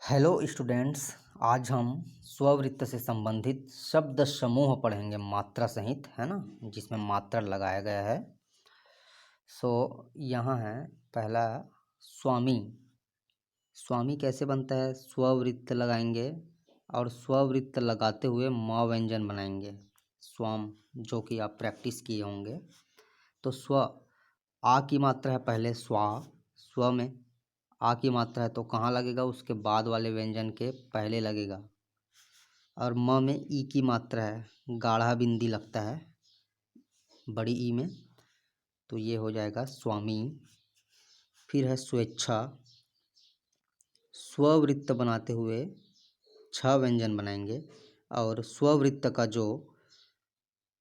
Hello students. आज हम स्ववृत्त से संबंधित शब्द समूह पढ़ेंगे मात्रा सहित, है ना, जिसमें मात्रा लगाया गया है। यहाँ है पहला स्वामी। स्वामी कैसे बनता है? स्ववृत्त लगाएंगे और स्ववृत्त लगाते हुए म व्यंजन बनाएंगे। स्वाम, जो कि आप प्रैक्टिस किए होंगे। तो स्व, आ की मात्रा है पहले, स्वा। स्व में आ की मात्रा है तो कहाँ लगेगा? उसके बाद वाले व्यंजन के पहले लगेगा। और म में ई की मात्रा है, गाढ़ा बिंदी लगता है बड़ी ई में, तो ये हो जाएगा स्वामी। फिर है स्वेच्छा। स्ववृत्त बनाते हुए छ व्यंजन बनाएंगे और स्ववृत्त का जो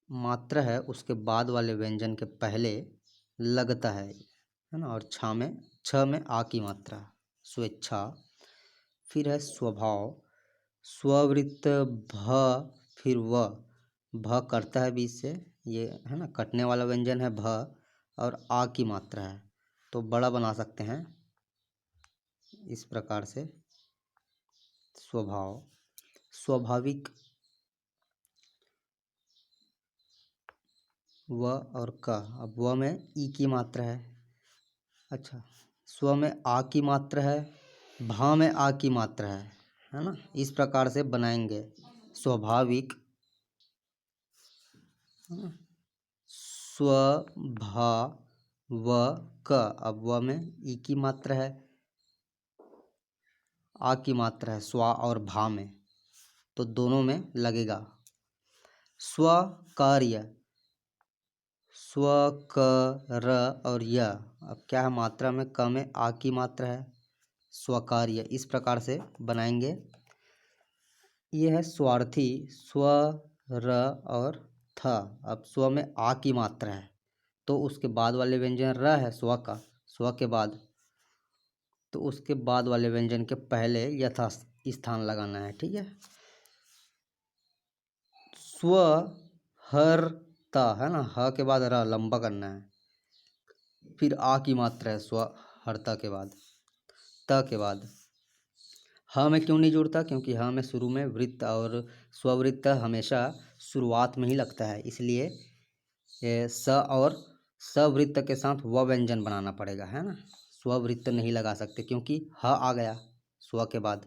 मात्रा है उसके बाद वाले व्यंजन के पहले लगता है ना। और छ में आ की मात्रा, स्वेच्छा। फिर है स्वभाव। स्ववृत्त भ, फिर व, भ कटता है बीच से, ये है ना, कटने वाला व्यंजन है भ, और आ की मात्रा है तो बड़ा बना सकते हैं इस प्रकार से। स्वभाव। स्वाभाविक, व और क। अब व में ई की मात्रा है, अच्छा, स्व में आ की मात्रा है, भा में आ की मात्रा है ना। इस प्रकार से बनाएंगे स्वाभाविक, स्व, भा, व, क। अब व में ई की मात्रा है, आ की मात्रा है स्वा और भा में, तो दोनों में लगेगा। स्वकार्य, स्व, क, र और य। अब क्या है? मात्रा में क में आ की मात्रा है, स्वकार्य। इस प्रकार से बनाएंगे। ये है स्वार्थी, स्व, र और थ। अब स्व में आ की मात्रा है तो उसके बाद वाले व्यंजन र है स्व का, स्व के बाद, तो उसके बाद वाले व्यंजन के पहले यथा स्थान लगाना है, ठीक है। स्व, हर, त, है ना, ह के बाद र लंबा करना है। फिर आ की मात्रा है स्व, हरता के बाद, त के बाद। ह में क्यों नहीं जुड़ता? क्योंकि ह में शुरू में वृत्त, और स्ववृत्त हमेशा शुरुआत में ही लगता है, इसलिए ये स और सवृत्त के साथ व व्यंजन बनाना पड़ेगा, है ना। स्ववृत्त नहीं लगा सकते क्योंकि ह आ गया स्व के बाद।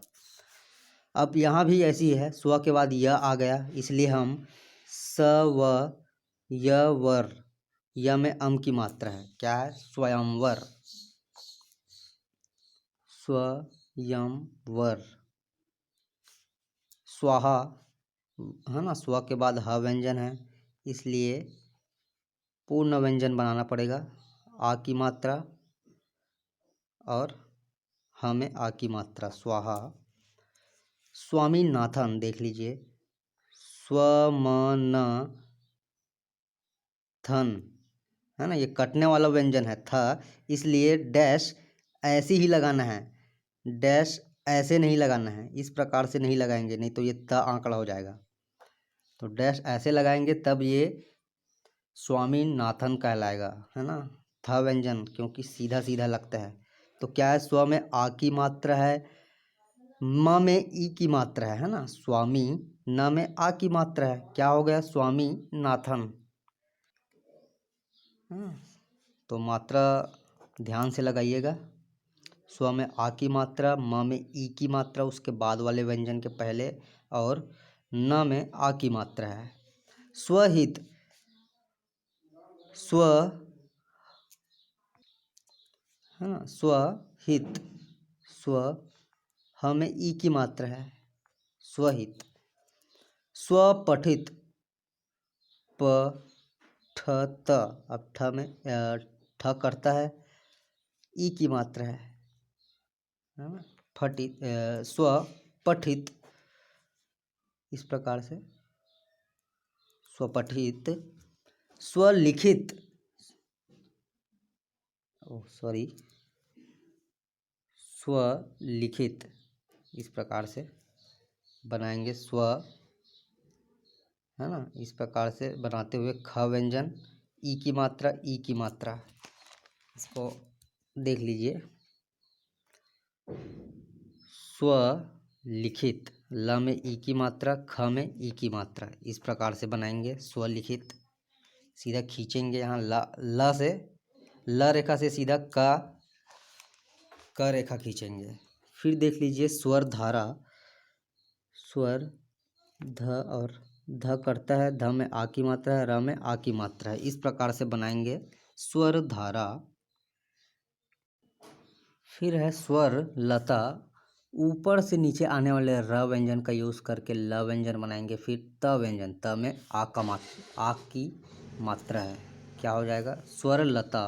अब यहाँ भी ऐसी है, स्व के बाद य आ गया, इसलिए हम स, व, य, वर, य में अम की मात्रा है, क्या है? स्वयंवर, स्वयंवर। स्वाहा, है ना, स्व के बाद ह व्यंजन है, इसलिए पूर्ण व्यंजन बनाना पड़ेगा, आ की मात्रा और ह में आ की मात्रा, स्वाहा। स्वामीनाथन देख लीजिए, स्वमन थन, है ना, ये कटने वाला व्यंजन है था, इसलिए डैश ऐसे ही लगाना है, डैश ऐसे नहीं लगाना है, इस प्रकार से नहीं लगाएंगे, नहीं तो ये त आंकड़ा हो जाएगा। तो डैश ऐसे लगाएंगे तब ये स्वामीनाथन कहलाएगा, है ना। था व्यंजन क्योंकि सीधा सीधा लगता है, तो क्या है? स्व में आ की मात्रा है, म में ई की मात्रा है ना, स्वामी। न में आ की मात्रा है, क्या हो गया? स्वामीनाथन। तो मात्रा ध्यान से लगाइएगा। स्व में आ की मात्रा, म में ई की मात्रा उसके बाद वाले व्यंजन के पहले, और न में आ की मात्रा है। स्वहित, स्व, है ना, स्वहित, स्व, ह में ई की मात्रा है, स्वहित। स्वपठित, प, ठ, त। अब ठ में ठ करता है, ई की मात्रा है ना, फटित, स्वपठित। इस प्रकार से स्वपठित। स्वलिखित, सॉरी, स्वलिखित। इस प्रकार से बनाएंगे स्व, है ना, इस प्रकार से बनाते हुए ख व्यंजन, ई की मात्रा, ई की मात्रा, इसको देख लीजिए। स्वलिखित, ल में ई की मात्रा, ख में ई की मात्रा, इस प्रकार से बनाएंगे स्वलिखित। सीधा खींचेंगे यहाँ ल से, ल रेखा से सीधा क रेखा खींचेंगे। फिर देख लीजिए स्वर धारा, स्वर ध और ध करता है, ध में आ की मात्रा है, र में आ की मात्रा है, इस प्रकार से बनाएंगे स्वर धारा। फिर है स्वर लता, ऊपर से नीचे आने वाले र व्यंजन का यूज करके ल व्यंजन बनाएंगे। फिर त व्यंजन, त में आ की मात्रा है, क्या हो जाएगा स्वर लता।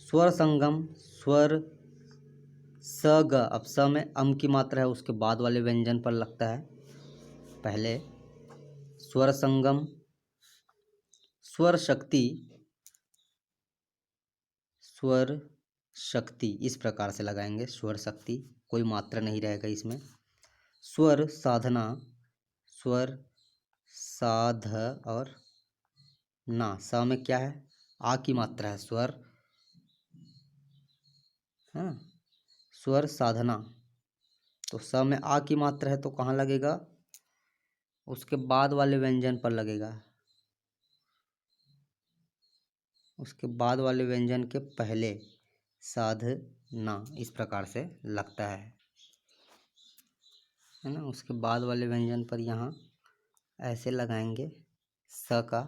स्वर संगम, स्वर स ग, अब स में अम की मात्रा है, उसके बाद वाले व्यंजन पर लगता है पहले। स्वर संगम, स्वर शक्ति, स्वर शक्ति, इस प्रकार से लगाएंगे स्वर शक्ति, कोई मात्रा नहीं रहेगा इसमें। स्वर साधना, स्वर साध और ना, स में क्या है आ की मात्रा है, स्वर है, स्वर साधना, तो स में आ की मात्रा है तो कहाँ लगेगा, उसके बाद वाले व्यंजन पर लगेगा, उसके बाद वाले व्यंजन के पहले, साधना, इस प्रकार से लगता है ना। उसके बाद वाले व्यंजन पर यहाँ ऐसे लगाएंगे स का,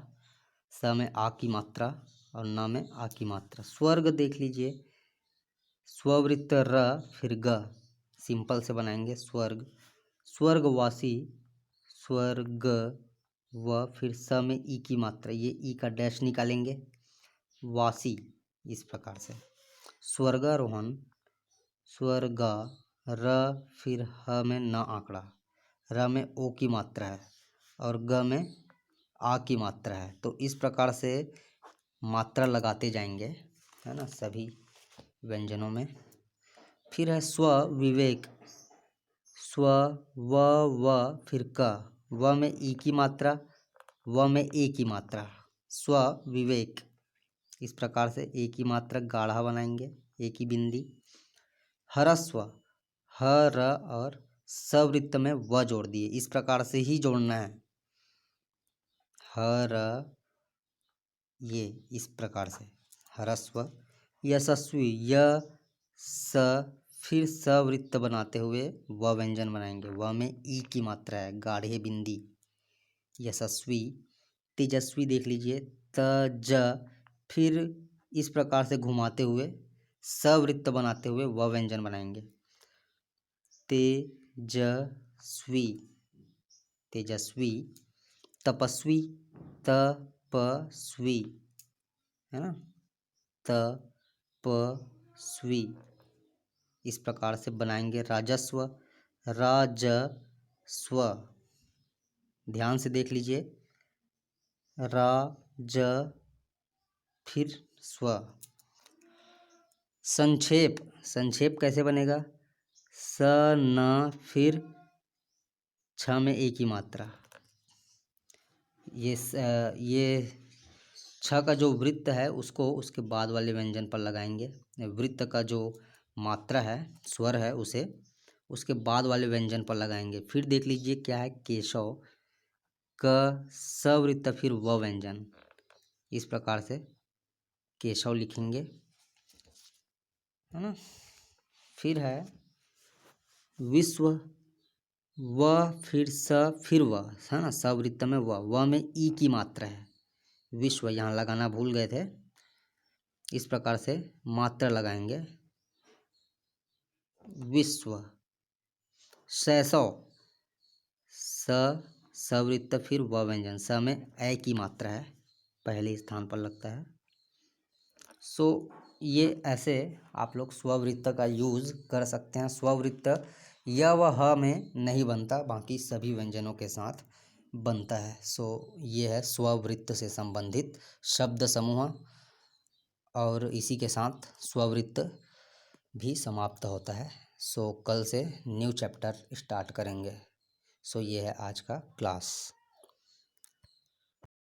स में आ की मात्रा और न में आ की मात्रा। स्वर्ग देख लीजिए, स्ववृत्त र फिर ग, सिंपल से बनाएंगे स्वर्ग। स्वर्गवासी, स्वर्ग व फिर स में ई की मात्रा, ये ई का डैश निकालेंगे, वासी, इस प्रकार से। स्वर्गारोहण, स्वर्गा, र फिर ह में न आंकड़ा, र में ओ की मात्रा है और ग में आ की मात्रा है, तो इस प्रकार से मात्रा लगाते जाएंगे, है ना, सभी व्यंजनों में। फिर है स्व विवेक, स्व व फिर क, व में ई की मात्रा, व में ए की मात्रा, स्व विवेक, इस प्रकार से ए की मात्रा गाढ़ा बनाएंगे, ए की बिंदी। हरस्व, ह र और सवृत्त में व जोड़ दिए, इस प्रकार से ही जोड़ना है, ह र, ये इस प्रकार से हरस्व। यशस्वी, य स फिर सवृत्त बनाते हुए व व्यंजन बनाएंगे, व में ई की मात्रा है, गाढ़े बिंदी, यशस्वी। तेजस्वी देख लीजिए, त ज फिर इस प्रकार से घुमाते हुए सवृत्त बनाते हुए व व्यंजन बनाएंगे, तेजस्वी, तेजस्वी। तपस्वी, तपस्वी, है ना, तपस्वी, इस प्रकार से बनाएंगे। राजस्व, राजस्व, ध्यान से देख लीजिए, राज फिर स्व। संक्षेप, संक्षेप कैसे बनेगा, स न फिर छ में ए की मात्रा, ये छ का जो वृत्त है उसको उसके बाद वाले व्यंजन पर लगाएंगे, वृत्त का जो मात्रा है, स्वर है, उसे उसके बाद वाले व्यंजन पर लगाएंगे। फिर देख लीजिए क्या है, केशव, क सवृत्त फिर व व्यंजन, इस प्रकार से केशव लिखेंगे, है ना। फिर है विश्व, व फिर स फिर व, है ना, सवृत्त में व में ई की मात्रा है, विश्व, यहाँ लगाना भूल गए थे, इस प्रकार से मात्रा लगाएंगे, विश्व। शैशव, सवृत्त फिर व व्यंजन, स में ए की मात्रा है, पहले स्थान पर लगता है। सो ये ऐसे आप लोग स्ववृत्त का यूज़ कर सकते हैं। स्ववृत्त य व ह में नहीं बनता, बाकी सभी व्यंजनों के साथ बनता है। सो ये है स्ववृत्त से संबंधित शब्द समूह, और इसी के साथ स्ववृत्त भी समाप्त होता है। सो कल से न्यू चैप्टर स्टार्ट करेंगे। सो ये है आज का क्लास।